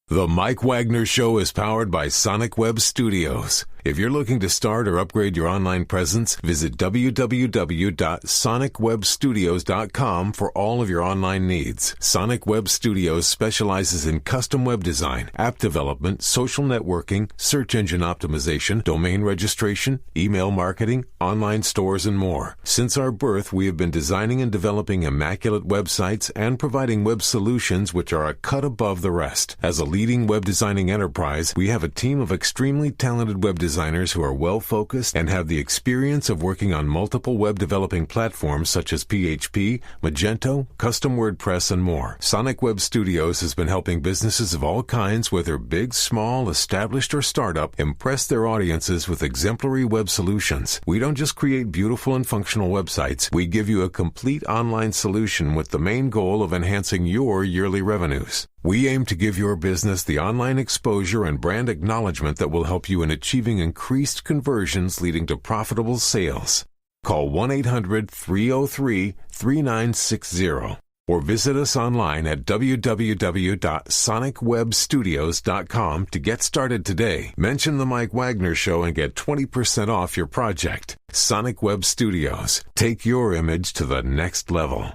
The Mike Wagner Show is powered by Sonic Web Studios. If you're looking to start or upgrade your online presence, visit www.sonicwebstudios.com for all of your online needs. Sonic Web Studios specializes in custom web design, app development, social networking, search engine optimization, domain registration, email marketing, online stores, and more. Since our birth, we have been designing and developing immaculate websites and providing web solutions which are a cut above the rest. As a leading web designing enterprise, we have a team of extremely talented web designers who are well-focused and have the experience of working on multiple web developing platforms such as PHP, Magento, custom WordPress, and more. Sonic Web Studios has been helping businesses of all kinds, whether big, small, established, or startup, impress their audiences with exemplary web solutions. We don't just create beautiful and functional websites. We give you a complete online solution with the main goal of enhancing your yearly revenues. We aim to give your business the online exposure and brand acknowledgement that will help you in achieving increased conversions leading to profitable sales. Call 1-800-303-3960 or visit us online at www.sonicwebstudios.com to get started today. Mention the Mike Wagner Show and get 20% off your project. Sonic Web Studios. Take your image to the next level.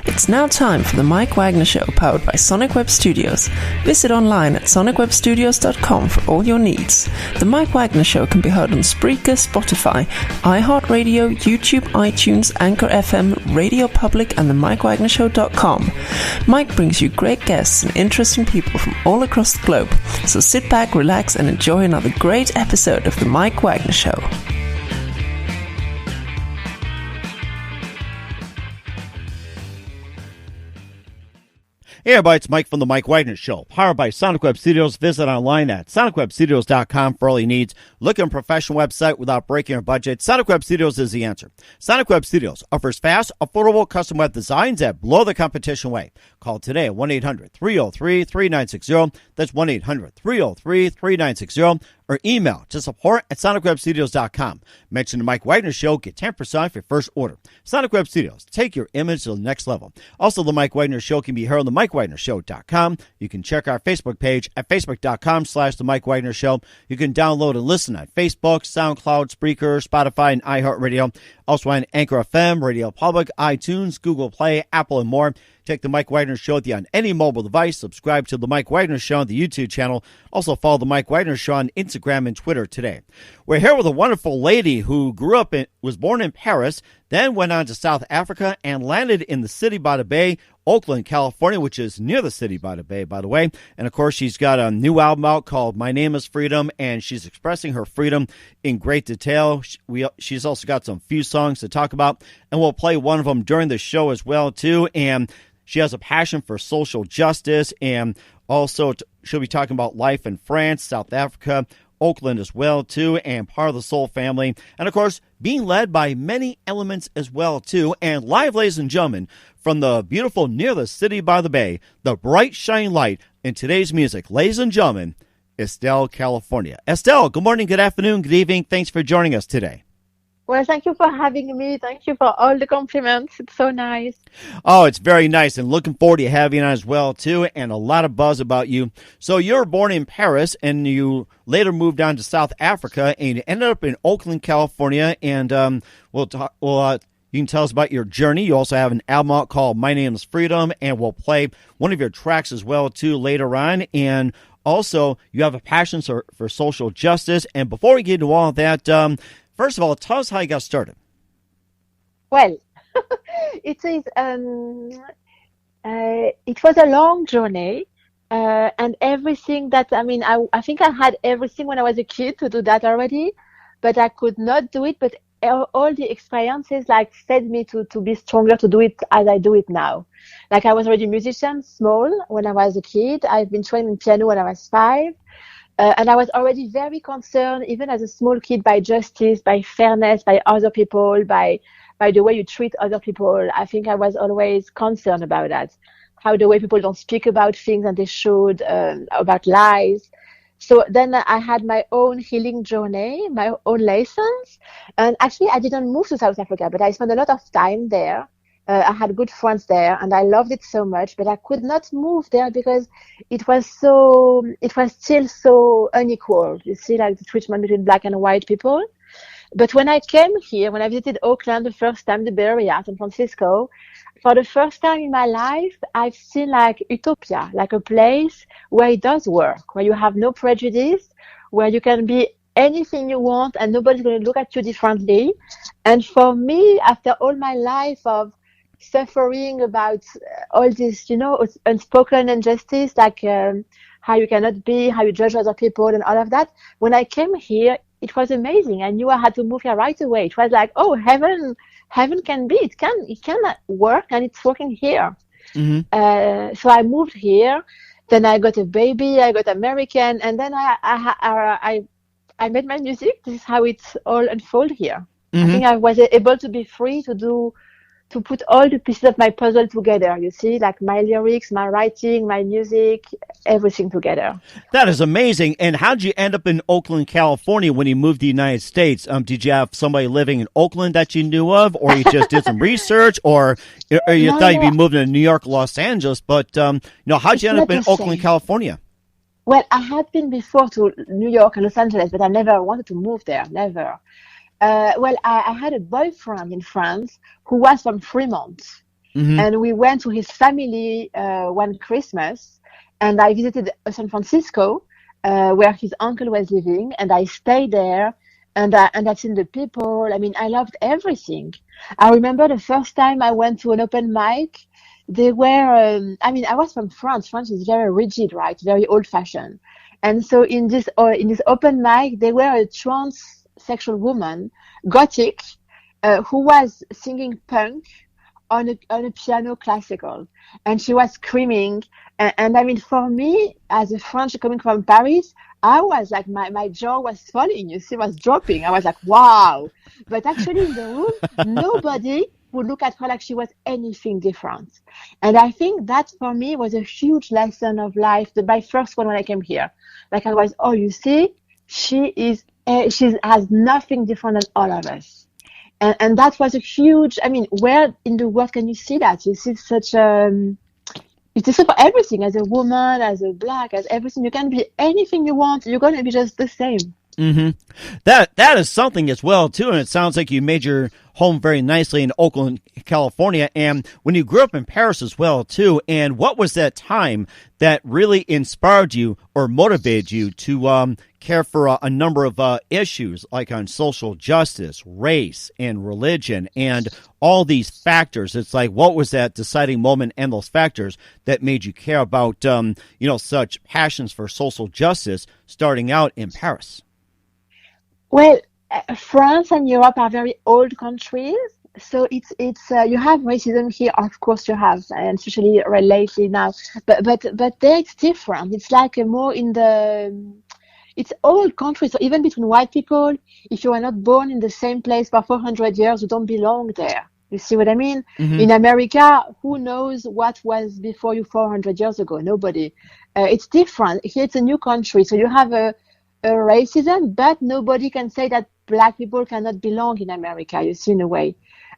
It's now time for the Mike Wagner Show, powered by Sonic Web Studios. Visit online at sonicwebstudios.com for all your needs. The Mike Wagner Show can be heard on Spreaker, Spotify, iHeartRadio, YouTube, iTunes, Anchor FM, Radio Public, and the MikeWagnerShow.com. Mike brings you great guests and interesting people from all across the globe. So sit back, relax, and enjoy another great episode of the Mike Wagner Show. Hey everybody, it's Mike from the Mike Wagner Show, powered by Sonic Web Studios. Visit online at sonicwebstudios.com for all your needs. Look at a professional website without breaking your budget. Sonic Web Studios is the answer. Sonic Web Studios offers fast, affordable custom web designs that blow the competition away. Call today at 1-800-303-3960. That's 1-800-303-3960. Or email to support at sonicwebstudios.com. Mention the Mike Wagner Show, get 10% off your first order. Sonic Web Studios, take your image to the next level. Also, the Mike Wagner Show can be heard on the MikeWagnerShow.com. You can check our Facebook page at facebook.com/the Mike Wagner Show. You can download and listen on Facebook, SoundCloud, Spreaker, Spotify, and iHeartRadio. Also on Anchor FM, Radio Public, iTunes, Google Play, Apple, and more. Take the Mike Wagner Show with you on any mobile device. Subscribe to the Mike Wagner Show on the YouTube channel. Also follow the Mike Wagner Show on Instagram and Twitter today. We're here with a wonderful lady who was born in Paris, then went on to South Africa and landed in the city by the bay, Oakland, California, which is near the city by the bay, by the way. And, of course, she's got a new album out called My Name is Freedom, and she's expressing her freedom in great detail. She's also got some few songs to talk about, and we'll play one of them during the show as well, too. And she has a passion for social justice, and also she'll be talking about life in France, South Africa, Oakland as well, too, and part of the Soul family. And, of course, being led by many elements as well, too. And live, ladies and gentlemen, from the beautiful near the city by the bay, the bright, shining light in today's music, ladies and gentlemen, Estelle, California. Estelle, good morning, good afternoon, good evening. Thanks for joining us today. Well, thank you for having me. Thank you for all the compliments. It's so nice. Oh, it's very nice, and looking forward to having you on as well, too, and a lot of buzz about you. So you were born in Paris, and you later moved on to South Africa, and you ended up in Oakland, California, and you can tell us about your journey. You also have an album out called My Name is Freedom, and we'll play one of your tracks as well, too, later on, and also you have a passion for social justice. And before we get into all of that, first of all, tell us how you got started. Well, it was a long journey, and everything that, I think I had everything when I was a kid to do that already, but I could not do it. But all the experiences fed me to be stronger, to do it as I do it now. Like, I was already a musician, small, when I was a kid. I've been trained in piano when I was 5. And I was already very concerned, even as a small kid, by justice, by fairness, by other people, by the way you treat other people. I think I was always concerned about that, how the way people don't speak about things and they should, about lies. So then I had my own healing journey, my own lessons. And actually, I didn't move to South Africa, but I spent a lot of time there. I had good friends there, and I loved it so much, but I could not move there because it was still so unequal. You see, like the treatment between black and white people. But when I came here, when I visited Oakland the first time, the Bay Area, San Francisco, for the first time in my life, I've seen like utopia, like a place where it does work, where you have no prejudice, where you can be anything you want and nobody's going to look at you differently. And for me, after all my life of suffering about all this, unspoken injustice, like how you cannot be, how you judge other people and all of that, when I came here, it was amazing. I knew I had to move here right away. It was like, oh, heaven can be. It can work, and it's working here. Mm-hmm. So I moved here. Then I got a baby. I got American, and then I made my music. This is how it's all unfolded here. Mm-hmm. I think I was able to be free to put all the pieces of my puzzle together, you see, like my lyrics, my writing, my music, everything together. That is amazing. And how did you end up in Oakland, California when you moved to the United States? Did you have somebody living in Oakland that you knew of, or you just did some research, or you thought you'd be moving to New York, Los Angeles? But, how'd you end up in Oakland, California? Well, I had been before to New York and Los Angeles, but I never wanted to move there, never. I had a boyfriend in France who was from Fremont, mm-hmm. and we went to his family one Christmas, and I visited San Francisco, where his uncle was living, and I stayed there, and I've seen the people. I mean, I loved everything. I remember the first time I went to an open mic. They were, I was from France. France is very rigid, right? Very old-fashioned, and so in this open mic, they were a transsexual woman, gothic, who was singing punk on a piano classical, and she was screaming. And I mean, for me, as a French coming from Paris, I was like, my jaw was falling, you see, was dropping. I was like, wow. But actually in the room, nobody would look at her like she was anything different. And I think that for me was a huge lesson of life, my first one when I came here. Like I was, oh, you see, she has nothing different than all of us. And that was a huge, where in the world can you see that? You see such it's the same for everything, as a woman, as a black, as everything. You can be anything you want. You're going to be just the same. Mm-hmm. That is something as well, too. And it sounds like you made your home very nicely in Oakland, California. And when you grew up in Paris as well, too. And what was that time that really inspired you or motivated you to care for a number of issues like on social justice, race, and religion, and all these factors? It's like, what was that deciding moment and those factors that made you care about, such passions for social justice starting out in Paris? Well, France and Europe are very old countries, so it's you have racism here, of course you have, and especially lately now. But there it's different. It's like more in it's old countries. So even between white people, if you are not born in the same place for 400 years, you don't belong there. You see what I mean? Mm-hmm. In America, who knows what was before you 400 years ago? Nobody. It's different. Here it's a new country, so you have a racism, but nobody can say that black people cannot belong in America, you see, in a way.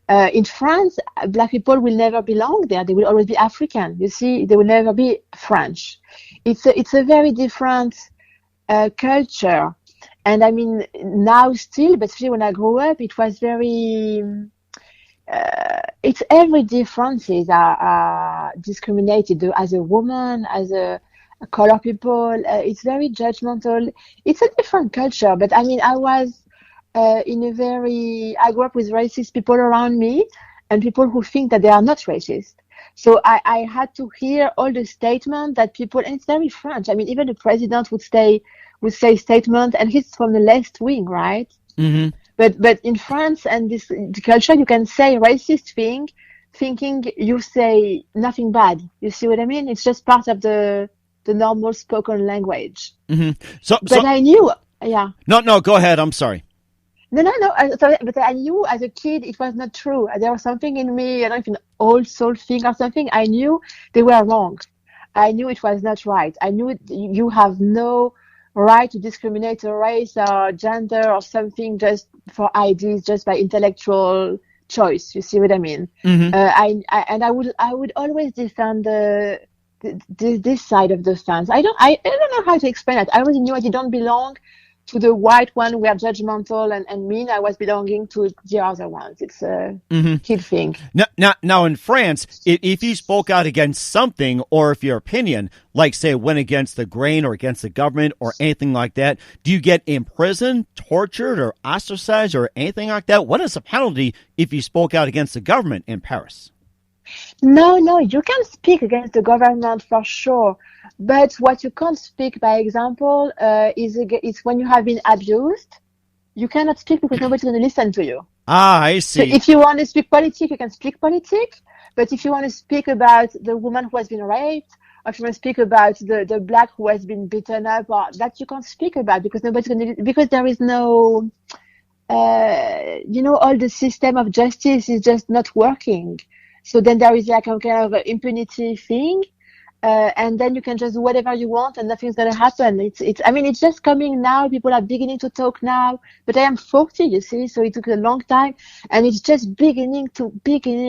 In France, black people will never belong there. They will always be African, you see. They will never be French. It's a very different culture. And now still, but especially when I grew up, it was very... it's every differences are discriminated as a woman, as a color people. It's very judgmental. It's a different culture, but I was I grew up with racist people around me and people who think that they are not racist. So I had to hear all the statements that people, and it's very French. Even the president would say statement, and he's from the left wing, right? Mm-hmm. But in France and the culture, you can say racist thing, thinking you say nothing bad. You see what I mean? It's just part of the normal spoken language. Mm-hmm. But I knew, yeah. No, go ahead. I'm sorry. No. Sorry, but I knew as a kid it was not true. There was something in me, I don't know if an old soul thing or something. I knew they were wrong. I knew it was not right. I knew you have no right to discriminate a race or gender or something just for ideas, just by intellectual choice. You see what I mean? Mm-hmm. I would always defend this side of the fence. I don't know how to explain it. I already knew I don't belong to the white one who are judgmental and mean. I was belonging to the other ones. It's a kid thing. Now in France, if you spoke out against something, or if your opinion, like say, went against the grain or against the government or anything like that, do you get imprisoned, tortured, or ostracized, or anything like that? What is the penalty if you spoke out against the government in Paris? No, you can speak against the government for sure, but what you can't speak, by example, is when you have been abused. You cannot speak because nobody's going to listen to you. Ah, I see. So if you want to speak politics, you can speak politics, but if you want to speak about the woman who has been raped, or if you want to speak about the black who has been beaten up, or that you can't speak about because nobody's going to, because there is no, all the system of justice is just not working. So then there is like a kind of impunity thing, and then you can just do whatever you want and nothing's gonna happen. It's just coming now. People are beginning to talk now, but I am 40, you see, so it took a long time, and it's just beginning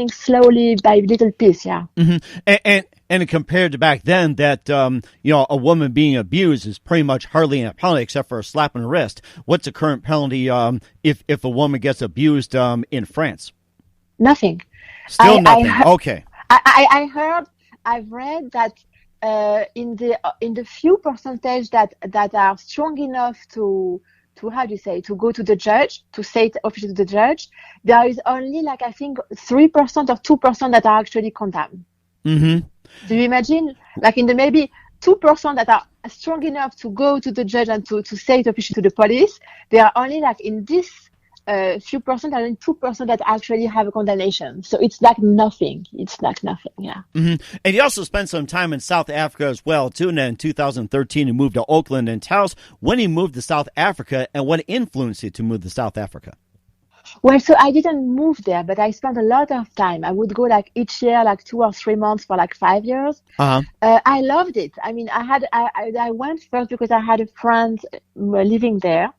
slowly by little piece, yeah. Mm-hmm. And compared to back then, that a woman being abused is pretty much hardly an penalty except for a slap on the wrist. What's the current penalty if a woman gets abused in France? Nothing. Still nothing. Okay. I've read that in the few percentage that are strong enough to how do you say, to go to the judge, to say it officially to the judge, there is only like I think 3% or 2% that are actually condemned. Mm-hmm. Do you imagine? Like in the maybe 2% that are strong enough to go to the judge and to say it officially to the police, there are only like in this few percent and then 2% that actually have a condemnation. So it's like nothing. It's like nothing, yeah. Mm-hmm. And you also spent some time in South Africa as well, too. And then in 2013, you moved to Oakland. And tell us when you moved to South Africa and what influenced you to move to South Africa. Well, so I didn't move there, but I spent a lot of time. I would go like each year, like 2 or 3 months for like 5 years. Uh-huh. I loved it. I mean, I went first because I had a friend living there.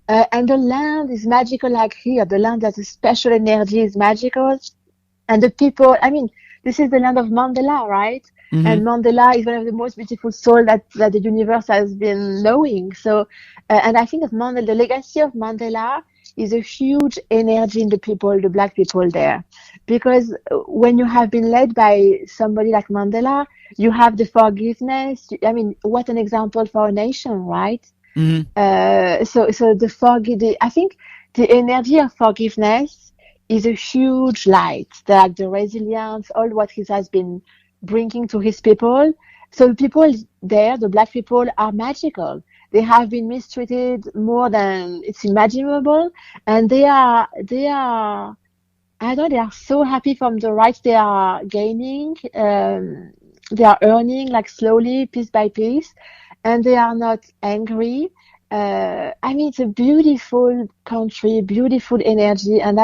And the land is magical like here. The land has a special energy, is magical. And the people, I mean, this is the land of Mandela, right? Mm-hmm. And Mandela is one of the most beautiful souls that the universe has been knowing. So, and I think that Mandela, the legacy of Mandela is a huge energy in the people, the black people there. Because when you have been led by somebody like Mandela, you have the forgiveness. I mean, what an example for a nation, right? Mm-hmm. I think the energy of forgiveness is a huge light, like the resilience, all what he has been bringing to his people. So the people there, the black people, are magical. They have been mistreated more than it's imaginable, and they are so happy from the rights they are gaining. They are earning like slowly, piece by piece. And they are not angry. I mean, it's a beautiful country, beautiful energy, and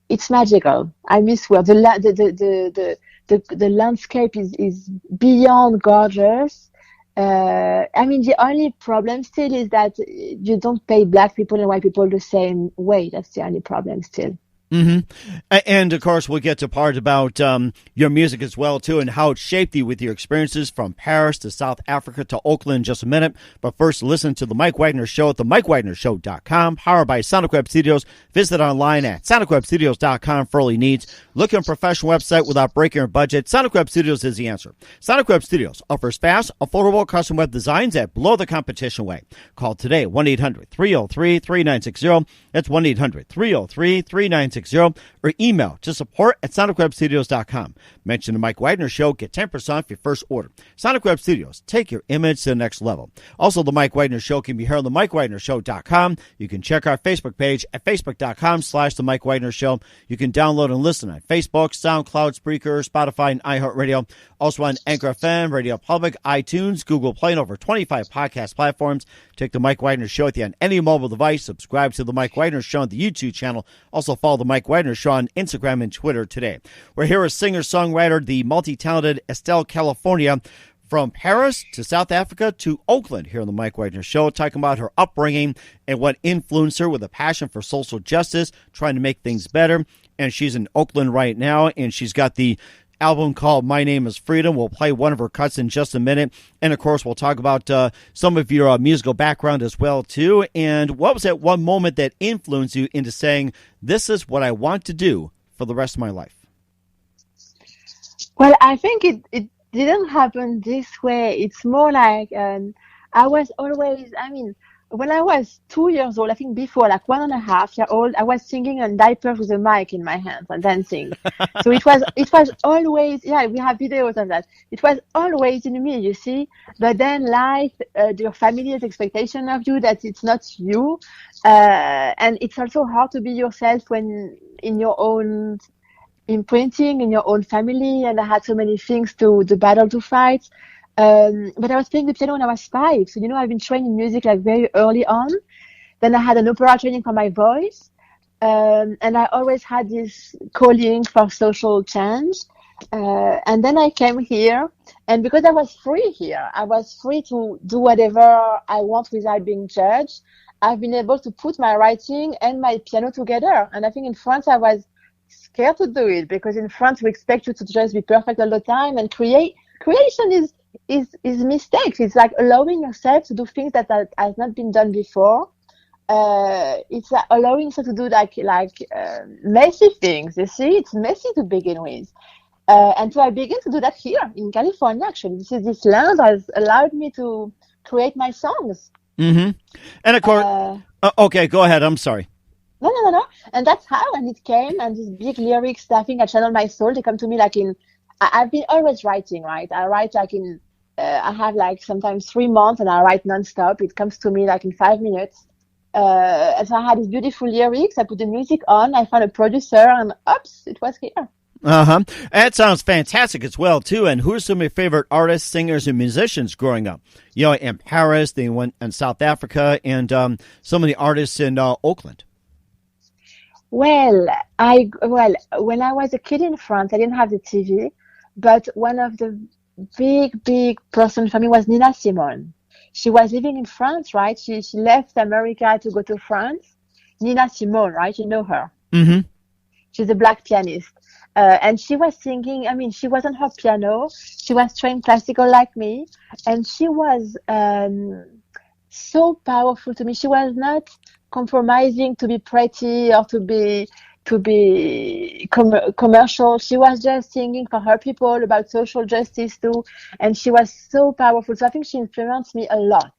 it's magical. I miss where the landscape is beyond gorgeous. I mean, the only problem still is that you don't pay black people and white people the same way. That's the only problem still. Mm-hmm. And, of course, we'll get to part about your music as well, too, and how it shaped you with your experiences from Paris to South Africa to Oakland in just a minute. But first, listen to The Mike Wagner Show at themikewagnershow.com, powered by Sonic Web Studios. Visit online at sonicwebstudios.com for all your needs. Look at a professional website without breaking your budget. Sonic Web Studios is the answer. Sonic Web Studios offers fast, affordable custom web designs at below the competition way. Call today, 1-800-303-3960. That's 1-800-303-3960. Or email to support@sonicwebstudios.com. Mention the Mike Wagner Show. Get 10% off your first order. Sonic Web Studios. Take your image to the next level. Also, the Mike Wagner Show can be heard on the MikeWagnerShow.com. You can check our Facebook page at Facebook.com/The Mike Wagner Show. You can download and listen on Facebook, SoundCloud, Spreaker, Spotify, and iHeartRadio. Also on Anchor FM, Radio Public, iTunes, Google Play, and over 25 podcast platforms. Take the Mike Wagner Show with you on any mobile device. Subscribe to the Mike Wagner Show on the YouTube channel. Also follow the Mike Wagner Show on Instagram and Twitter today. We're here with singer-songwriter, the multi-talented Estelle California from Paris to South Africa to Oakland here on the Mike Wagner Show, talking about her upbringing and what influenced her with a passion for social justice, trying to make things better. And she's in Oakland right now, and she's got the album called My Name is Freedom. We'll play one of her cuts in just a minute. And, of course, we'll talk about some of your musical background as well, too. And what was that one moment that influenced you into saying, this is what I want to do for the rest of my life? Well, I think it didn't happen this way. It's more like I was always, when I was 2 years old, I think before, like 1.5 years old, I was singing on diapers with a mic in my hands and dancing. So it was always, we have videos of that. It was always in me, you see. But then life, your family's expectation of you that it's not you. And it's also hard to be yourself when in your own imprinting, in your own family. And I had so many things the battle to fight. But I was playing the piano when I was 5. So, I've been trained in music like very early on. Then I had an opera training for my voice. And I always had this calling for social change. And then I came here. And because I was free here, I was free to do whatever I want without being judged. I've been able to put my writing and my piano together. And I think in France, I was scared to do it because in France, we expect you to just be perfect all the time. And creation is mistakes. It's like allowing yourself to do things that has not been done before. It's like allowing yourself to do like messy things. You see, it's messy to begin with. And so I began to do that here in California, actually. This land has allowed me to create my songs. Mm-hmm. And of course, okay, go ahead. I'm sorry. No. And that's how, and it came, and these big lyrics, I think I channel my soul. They come to me like I've been always writing, right? I write like I have like sometimes 3 months and I write nonstop. It comes to me like in 5 minutes. And so I had these beautiful lyrics. I put the music on. I found a producer and oops, it was here. Uh-huh. That sounds fantastic as well, too. And who are some of your favorite artists, singers, and musicians growing up? In Paris, they went in South Africa, and some of the artists in Oakland. Well, when I was a kid in France, I didn't have the TV, but one of the big person for me was Nina Simone. She was living in France, right? She left America to go to France. Nina Simone, right? You know her. Mm-hmm. She's a black pianist. And she was singing, she was on her piano. She was trained classical like me. And she was so powerful to me. She was not compromising to be pretty or to be commercial. She was just singing for her people about social justice too, and she was so powerful. So I think she influenced me a lot.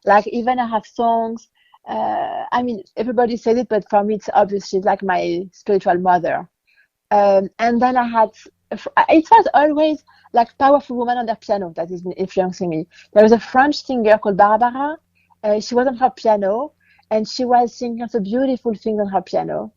Like even I have songs. Everybody says it, but for me it's obvious. She's like my spiritual mother. And then it was always like powerful woman on their piano that has been influencing me. There was a French singer called Barbara. She was on her piano. And she was singing some beautiful things on her piano.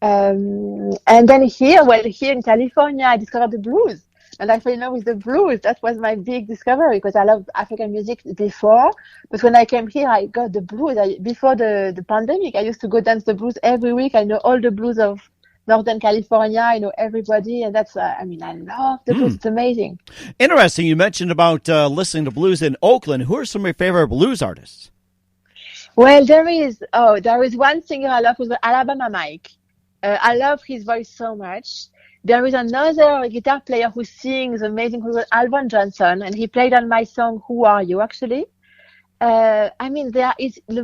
And then here in California, I discovered the blues. And I fell in love with the blues. That was my big discovery because I loved African music before. But when I came here, I got the blues. Before the pandemic, I used to go dance the blues every week. I know all the blues of Northern California. I know everybody. And that's, I love the blues. It's amazing. Interesting. You mentioned about listening to blues in Oakland. Who are some of your favorite blues artists? Well, there is one singer I love who's Alabama Mike. I love his voice so much. There is another guitar player who sings amazing, who's Alvin Johnson, and he played on my song "Who Are You?" actually. The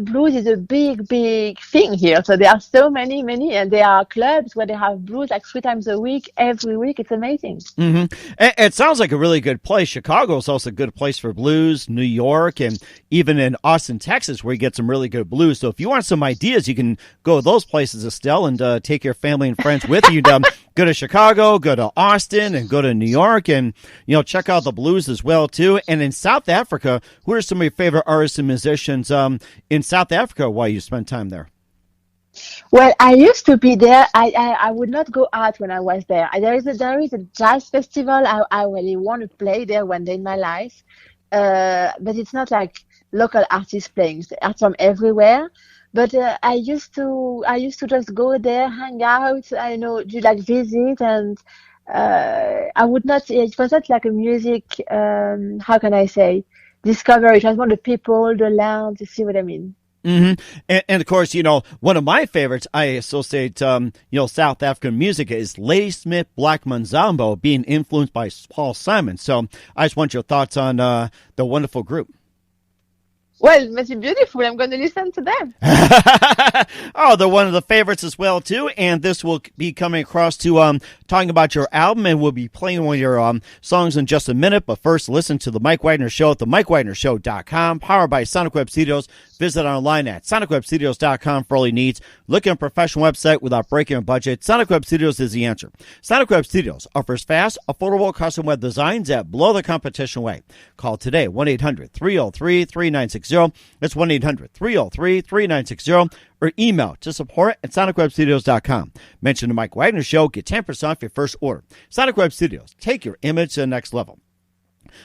blues is a big thing here. So there are so many, and there are clubs where they have blues like 3 times a week, every week. It's amazing. Mm-hmm. It sounds like a really good place. Chicago is also a good place for blues. New York, and even in Austin, Texas, where you get some really good blues. So if you want some ideas, you can go to those places, Estelle, and take your family and friends with you. Go to Chicago, go to Austin, and go to New York, and check out the blues as well too. And in South Africa, who are some of your favorite artists and musicians in South Africa while you spent time there? Well, I used to be there. I would not go out when I was there. There is a jazz festival. I really want to play there one day in my life, but it's not like local artists playing. Artists from everywhere. But I used to just go there, hang out, do like visit, and I would not. It was not like a music. How can I say? Discovery. It was more the people, the land. You see what I mean? Mm-hmm. And of course, one of my favorites, I associate, South African music is Ladysmith Black Manzambo being influenced by Paul Simon. So I just want your thoughts on the wonderful group. Well, it's beautiful. I'm going to listen to them. Oh, they're one of the favorites as well, too. And this will be coming across to talking about your album, and we'll be playing one of your songs in just a minute. But first, listen to The Mike Wagner Show at themikewagnershow.com, powered by Sonic Web Studios. Visit online at sonicwebstudios.com for all your needs. Look at a professional website without breaking a budget. Sonic Web Studios is the answer. Sonic Web Studios offers fast, affordable custom web designs that blow the competition away. Call today, 1-800-303-3960. That's 1-800-303-3960. Or email to support at sonicwebstudios.com. Mention the Mike Wagner Show. Get 10% off your first order. Sonic Web Studios. Take your image to the next level.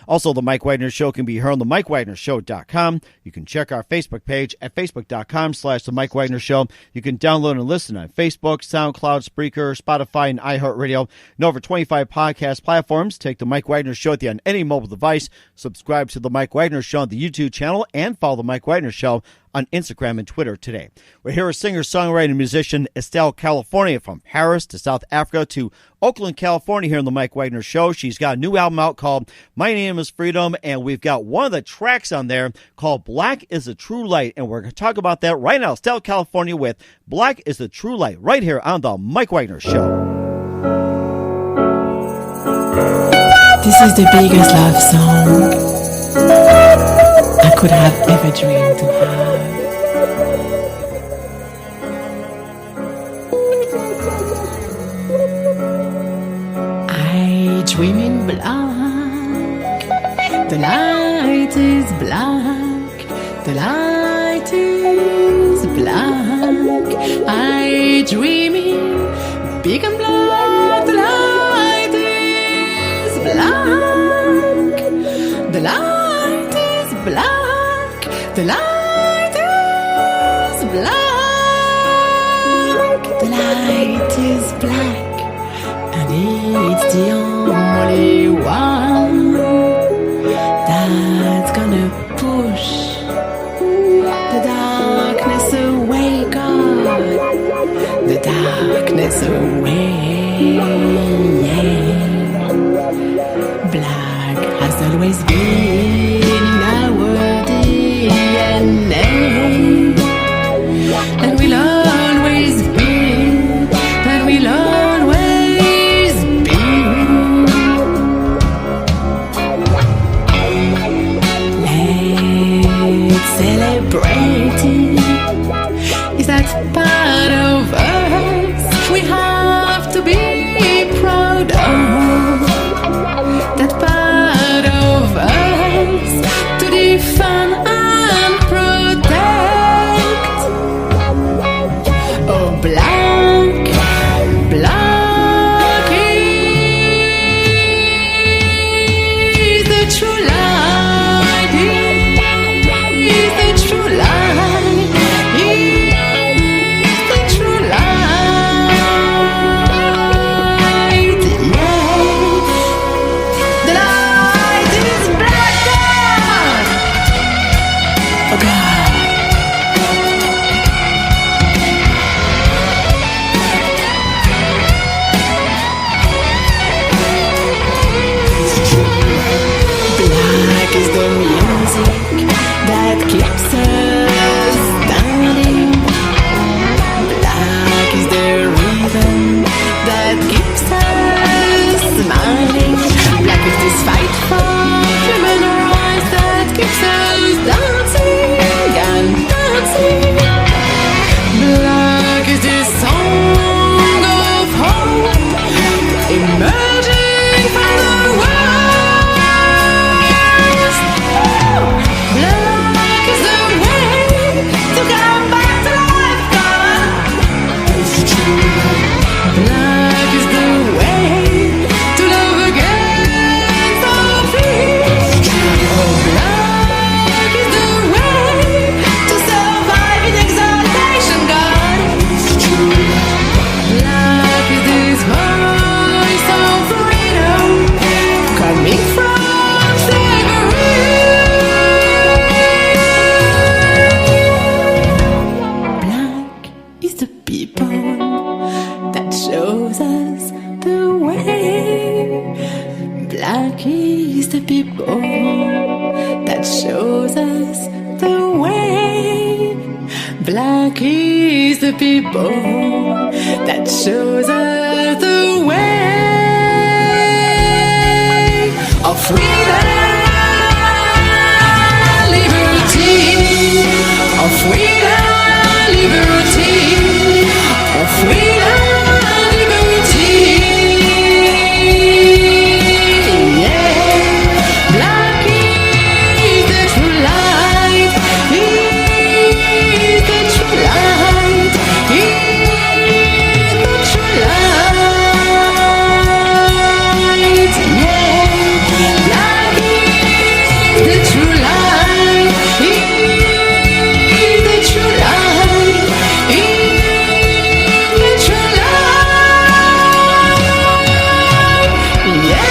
Also, The Mike Wagner Show can be heard on themikewagnershow.com. You can check our Facebook page at facebook.com/The Mike Wagner Show. You can download and listen on Facebook, SoundCloud, Spreaker, Spotify, and iHeartRadio. And over 25 podcast platforms. Take The Mike Wagner Show with you on any mobile device. Subscribe to The Mike Wagner Show on the YouTube channel and follow The Mike Wagner Show on Instagram and Twitter today. We're here with singer, songwriter, and musician Estelle, California, from Paris to South Africa to Oakland, California, here on the Mike Wagner Show. She's got a new album out called My Name is Freedom, and we've got one of the tracks on there called Black is the True Light, and we're going to talk about that right now. Estelle, California, with Black is the True Light, right here on the Mike Wagner Show. This is the biggest love song I could have ever dreamed to have. I dream in black. The light is black. The light is black. I dream in big and black. The light is black. The light is black. The light is black. The light is black. And it's the only one that's gonna push the darkness away, God. The darkness away. Black has always been in our DNA, and will always be, and will always be. Let's celebrate it. Is that part of us we have to be proud of? That part of us people that shows us the way. Black is the people that shows us the way of freedom, liberty, of freedom, liberty, of freedom, liberty. Yeah, black is the true light. Is the true light. Is the true light. Yeah, black is the true light. Is the true light. Is the true light. Yeah.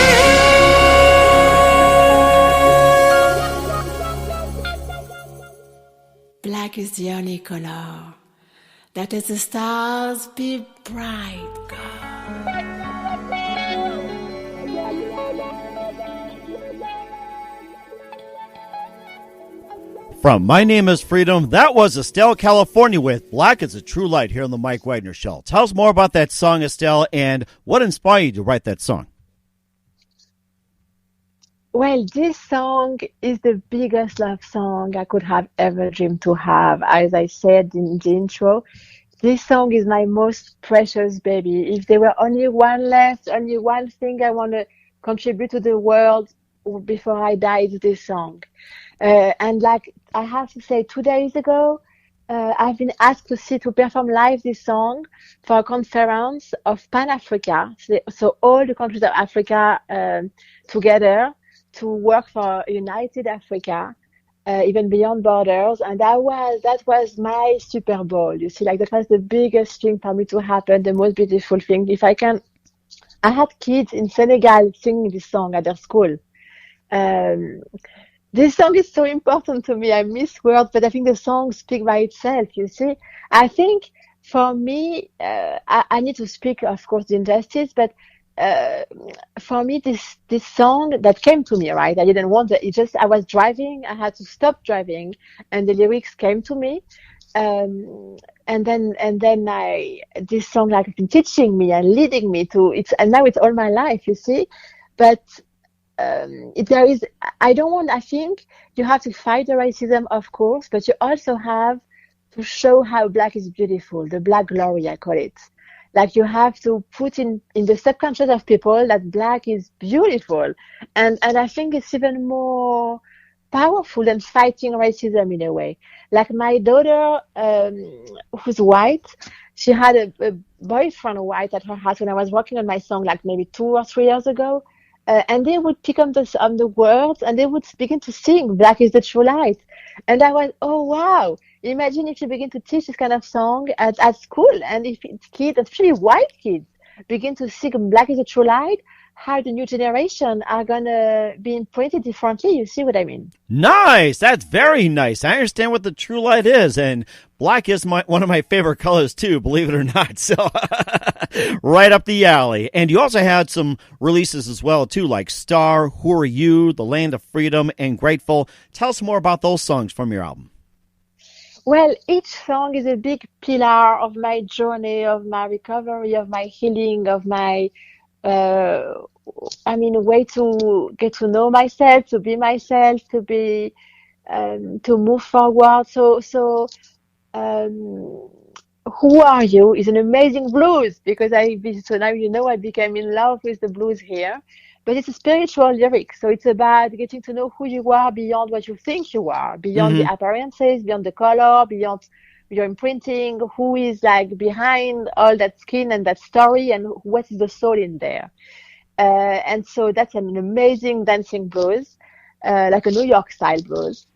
Black is the only color that is the stars be bright, God. From My Name is Freedom, that was Estelle, California with Black is a True Light here on the Mike Wagner Show. Tell us more about that song, Estelle, and what inspired you to write that song? Well, this song is the biggest love song I could have ever dreamed to have. As I said in the intro, this song is my most precious baby. If there were only one left, only one thing I want to contribute to the world before I die, it's this song. And like I have to say, 2 days ago, I've been asked to perform live this song for a conference of Pan Africa. So all the countries of Africa together to work for United Africa, even beyond borders. And that was my Super Bowl. You see, like that was the biggest thing for me to happen, the most beautiful thing. I had kids in Senegal singing this song at their school. This song is so important to me. I miss words, but I think the song speaks by itself, you see. I think for me, I need to speak, of course, the injustice, but for me, this song that came to me, right? I didn't want it. I was driving. I had to stop driving, and the lyrics came to me. And then this song like been teaching me and leading me to it, and now it's all my life, you see. But I think you have to fight the racism, of course, but you also have to show how black is beautiful, the black glory, I call it. Like you have to put in the subconscious of people that black is beautiful. And I think it's even more powerful than fighting racism in a way. Like my daughter, who's white, she had a boyfriend white at her house when I was working on my song, like maybe 2 or 3 years ago. And they would pick on the words and they would begin to sing Black is the True Light. And I was, oh, wow. Imagine if you begin to teach this kind of song at school, and if it's kids, especially white kids, begin to sing Black is the True Light, how the new generation are going to be imprinted differently. You see what I mean? Nice. That's very nice. I understand what the true light is, and black is one of my favorite colors too, believe it or not. So right up the alley. And you also had some releases as well too, like Star, Who Are You, The Land of Freedom, and Grateful. Tell us more about those songs from your album. Well, each song is a big pillar of my journey, of my recovery, of my healing, of my way to get to know myself, to be myself, to be, to move forward. So, Who Are You is an amazing blues because so now you know I became in love with the blues here, but it's a spiritual lyric. So it's about getting to know who you are beyond what you think you are, beyond the appearances, beyond the color, beyond your imprinting, who is like behind all that skin and that story, and what is the soul in there. And so that's an amazing dancing blues, like a New York style blues.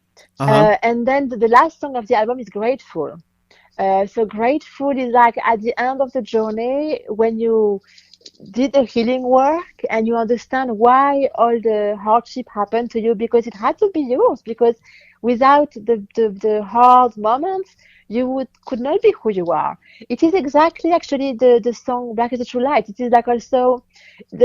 And then the last song of the album is Grateful. So Grateful is like at the end of the journey when you did the healing work and you understand why all the hardship happened to you, because it had to be yours, because without the hard moments, you could not be who you are. It is exactly actually the song Black is the True Light. It is like also,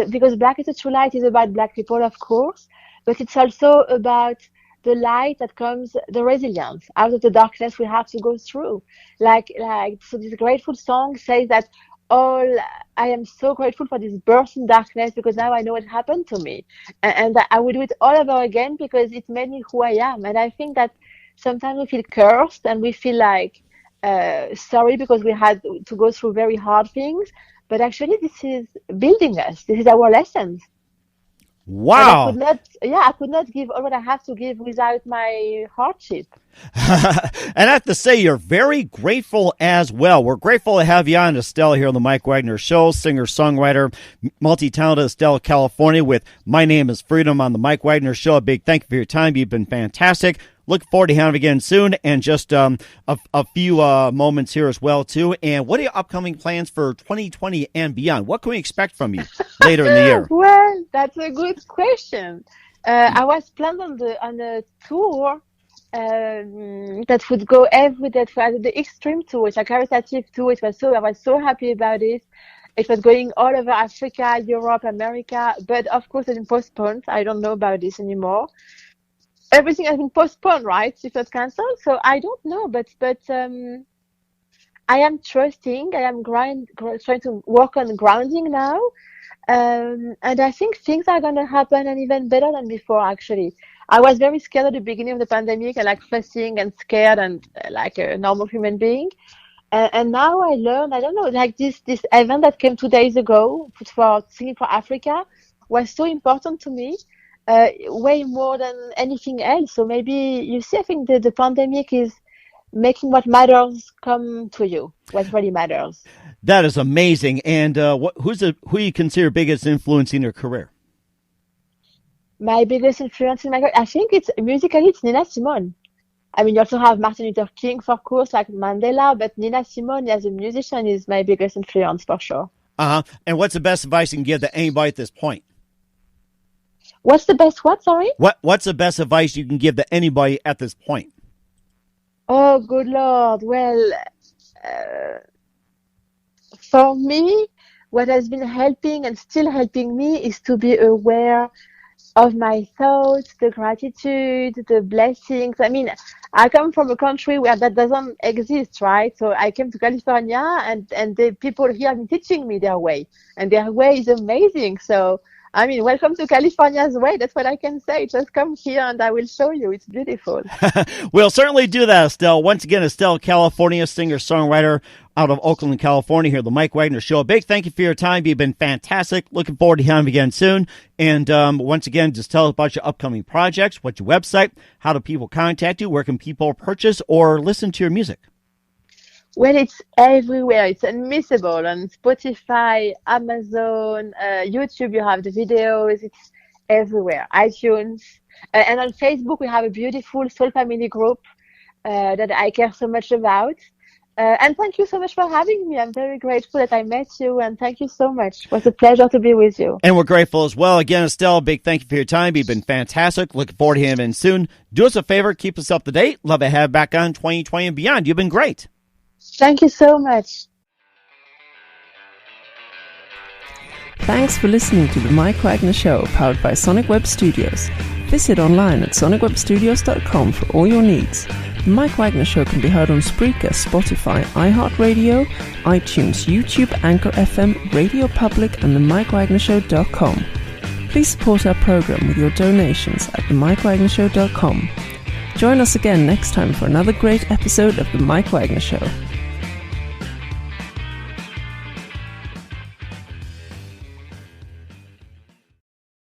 because Black is the True Light is about black people, of course, but it's also about the light that comes, the resilience. Out of the darkness we have to go through. So this grateful song says that I am so grateful for this birth in darkness because now I know what happened to me. And that I will do it all over again because it made me who I am. And I think that sometimes we feel cursed and we feel like sorry because we had to go through very hard things. But actually, this is building us. This is our lessons. Wow. And I could not give all what I have to give without my hardship. And I have to say, you're very grateful as well. We're grateful to have you on, Estelle, here on the Mike Wagner Show, singer-songwriter, multi-talented Estelle, California, with My Name is Freedom on the Mike Wagner Show. A big thank you for your time. You've been fantastic. Look forward to having you again soon, and just a few moments here as well, too. And what are your upcoming plans for 2020 and beyond? What can we expect from you later in the year? Well, that's a good question. I was planned on a tour that would go every day, the extreme tour. It's a caritative tour. I was so happy about it. It was going all over Africa, Europe, America, but of course it's been postponed. I don't know about this anymore. Everything has been postponed, right? It was cancelled, so I don't know. But I am trusting. I am trying to work on grounding now, and I think things are gonna happen and even better than before. Actually, I was very scared at the beginning of the pandemic, and like fussing and scared, and like a normal human being. And now I learned. I don't know, like this event that came 2 days ago for Singing for Africa was so important to me. Way more than anything else. So maybe you see, I think the pandemic is making what matters come to you, what really matters. That is amazing. And who you consider biggest influence in your career? My biggest influence in my career, I think it's musically, it's Nina Simone. I mean, you also have Martin Luther King, of course, like Mandela, but Nina Simone as a musician is my biggest influence for sure. And what's the best advice you can give to anybody at this point? What's the best what, sorry? What's the best advice you can give to anybody at this point? Oh, good Lord. Well, for me, what has been helping and still helping me is to be aware of my thoughts, the gratitude, the blessings. I mean, I come from a country where that doesn't exist, right? So I came to California and the people here have been teaching me their way. And their way is amazing. So I mean, welcome to California's way. That's what I can say. Just come here and I will show you. It's beautiful. We'll certainly do that, Estelle. Once again, Estelle, California, singer-songwriter out of Oakland, California, here at the Mike Wagner Show. A big thank you for your time. You've been fantastic. Looking forward to having you again soon. And once again, just tell us about your upcoming projects, what's your website, how do people contact you, where can people purchase or listen to your music? Well, it's everywhere. It's unmissable on Spotify, Amazon, YouTube. You have the videos. It's everywhere. iTunes. And on Facebook, we have a beautiful soul family group that I care so much about. And thank you so much for having me. I'm very grateful that I met you, and thank you so much. It was a pleasure to be with you. And we're grateful as well. Again, Estelle, big thank you for your time. You've been fantastic. Looking forward to hearing you soon. Do us a favor. Keep us up to date. Love to have you back on 2020 and beyond. You've been great. Thank you so much. Thanks for listening to the Mike Wagner Show, powered by Sonic Web Studios. Visit online at sonicwebstudios.com for all your needs. The Mike Wagner Show can be heard on Spreaker, Spotify, iHeartRadio, iTunes, YouTube, Anchor FM, Radio Public, and themikewagnershow.com. Please support our program with your donations at themikewagnershow.com. Join us again next time for another great episode of The Mike Wagner Show.